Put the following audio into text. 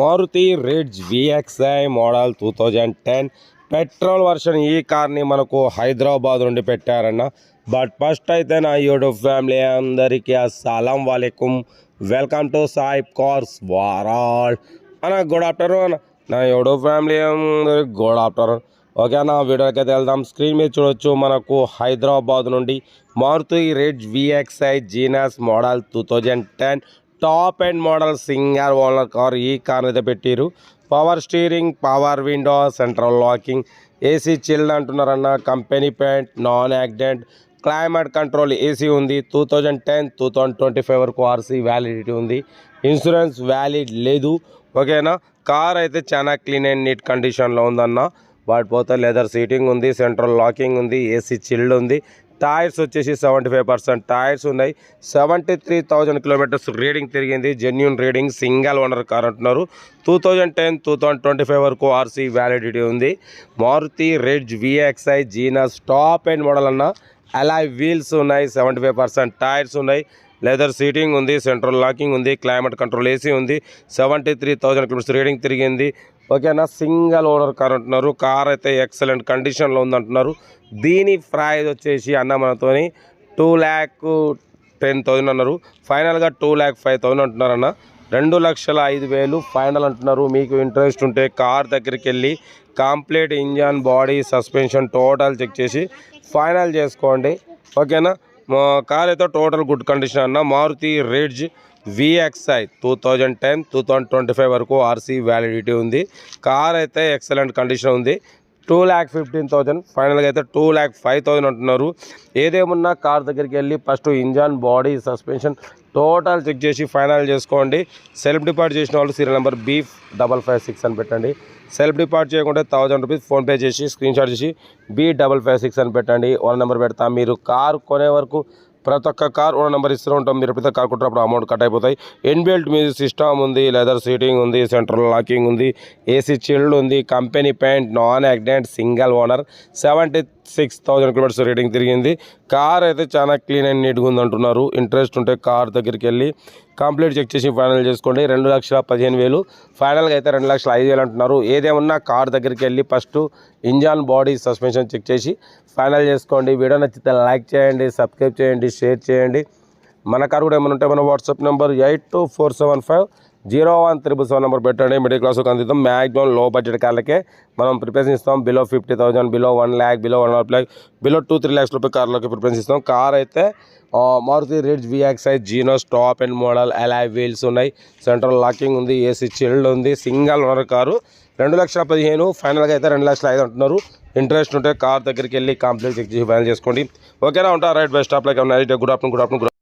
Maruti Ritz VXi model 2010 petrol version ఈ కార్ని మనకు హైదరాబాద్ నుండి పెట్టారన్న. బట్ ఫస్ట్ అయితే నా యూట్యూబ్ ఫ్యామిలీ అందరికీ అస్సలం వాలేకుం, వెల్కమ్ టు సాయిబ్ కార్స్ వరల్డ్ అన్న. గుడ్ ఆఫ్టర్నూన్ నా యూట్యూబ్ ఫ్యామిలీ అందరికి గుడ్ ఆఫ్టర్నూన్. ఓకే అన్న, వీడియోకి అయితే వెళ్దాం. స్క్రీన్ మీద చూడొచ్చు, మనకు హైదరాబాద్ నుండి మారుతి రిడ్జ్ VXi జీనస్ model 2010 top and model single owner car. ఈ కార్ అయితే పెట్టిరు. Power steering, power window, central locking, AC chilled అంటున్నారన్న. Company paint, non accident, climate control AC ఉంది. 2010-2025 వరకు ఆర్సీ వ్యాలిడిటీ ఉంది. ఇన్సూరెన్స్ వ్యాలిడ్ లేదు. ఓకేనా. కార్ అయితే చాలా క్లీన్ అండ్ నీట్ కండిషన్లో ఉందన్న. బట్ పోతే లెదర్ సీటింగ్ ఉంది, సెంట్రల్ లాకింగ్ ఉంది, ఏసీ చిల్డ్ ఉంది. టైర్స్ వచ్చేసి 75% టైర్స్ ఉన్నాయి. 73,000 కిలోమీటర్స్ రీడింగ్ తిరిగింది. Genuine reading, single owner car అంటున్నారు. 2010-2025 వరకు ఆర్సీ వ్యాలిడిటీ ఉంది. Maruti Ritz VXi Genus top and model అన్న. అలాయ్ వీల్స్ ఉన్నాయి, 75% టైర్స్ ఉన్నాయి, లెదర్ సీటింగ్ ఉంది, సెంట్రల్ లాకింగ్ ఉంది, క్లైమేట్ కంట్రోల్ ఏసీ ఉంది. 73,000 కిలోమీటర్స్ రీడింగ్ తిరిగింది. ఓకేనా. సింగల్ ఓనర్ కార్ అంటున్నారు. కార్ అయితే ఎక్సలెంట్ కండిషన్లో ఉందంటున్నారు. దీని ప్రైజ్ వచ్చేసి అన్న మనతోని 2,10,000 అన్నారు. ఫైనల్గా 2,05,000 అంటున్నారు అన్న. 2,05,000 ఫైనల్ అంటున్నారు. మీకు ఇంట్రెస్ట్ ఉంటే కార్ దగ్గరికి వెళ్ళి complete engine, body, suspension total check చేసి ఫైనల్ చేసుకోండి. ఓకేనా. కార్ అయితే టోటల్ గుడ్ కండిషన్ అన్న. మారుతి రిడ్జ్ VXi 2010-2025 వరకు ఆర్సీ వ్యాలిడిటీ ఉంది. కార్ అయితే ఎక్సలెంట్ కండిషన్ ఉంది. 2,15,000 ఫైనల్గా అయితే 2,05,000 అంటున్నారు. ఏదేమున్నా కార్ దగ్గరికి వెళ్ళి first engine, body, suspension total check చేసి ఫైనల్ చేసుకోండి. సెల్ఫ్ డిపార్ట్ చేసిన వాళ్ళు సీరియల్ నెంబర్ B556 అని పెట్టండి. సెల్ఫ్ డిపార్ట్ చేయకుండా 1,000 రూపీస్ ఫోన్పే చేసి స్క్రీన్ షాట్ చేసి B556 అని పెట్టండి. ఓనర్ నెంబర్ పెడతా. మీరు కార్ కొనే వరకు ప్రతి ఒక్క కార్ ఓనర్ నెంబర్ ఇస్తూ ఉంటాం. మీరు ఎప్పుడైతే కార్ కొంటారప్పుడు అమౌంట్ కట్ అయిపోతాయి. ఇన్బిల్ట్ మ్యూజిక్ సిస్టమ్ ఉంది, లెదర్ సీటింగ్ ఉంది, సెంట్రల్ లాకింగ్ ఉంది, ఏసీ చిల్డ్ ఉంది, company paint, non accident, single owner, 76,000 kilometres reading తిరిగింది. కార్ అయితే చాలా క్లీన్ అండ్ నీట్గా ఉంది అంటున్నారు. ఇంట్రెస్ట్ ఉంటే కార్ దగ్గరికి వెళ్ళి కంప్లీట్ చెక్ చేసి ఫైనల్ చేసుకోండి. 2,15,000 ఫైనల్గా అయితే 2,05,000 అంటున్నారు. ఏదేమన్నా కార్ దగ్గరికి వెళ్ళి first engine, body, suspension check చేసి ఫైనల్ చేసుకోండి. వీడియో నచ్చితే లైక్ చేయండి, సబ్స్క్రైబ్ చేయండి, షేర్ చేయండి. మన కార్ కూడా ఏమైనా ఉంటే మన వాట్సాప్ నెంబర్ 8247501377 నెంబర్ పెట్టండి. మిడిల్ క్లాస్కి అందిద్దాం. మ్యాక్సిమం లో బడ్జెట్ కార్లకే మనం ప్రిఫరెన్స్ ఇస్తాం. Below 50,000, below 1 lakh, below 1.5 lakh, below 2-3 lakhs రూపాయల కార్లకి ప్రిఫరెన్స్ ఇస్తాం. కార్ అయితే Maruti Ritz VXi Genus top and model, alloy wheels ఉన్నాయి, సెంట్రల్ లాకింగ్ ఉంది, ఏసీ చిల్డ్ ఉంది, సింగల్ ఓనర్ కారు. 2,15,000 ఫైనల్గా అయితే 2,05,000 అంటున్నారు. ఇంట్రెస్ట్ ఉంటే కార్ దగ్గరికి వెళ్ళి కంప్లీట్ చెక్ చేసి ఫైనల్ చేసుకోండి. ఓకేనా. ఉంటా right. Best of like. Good afternoon.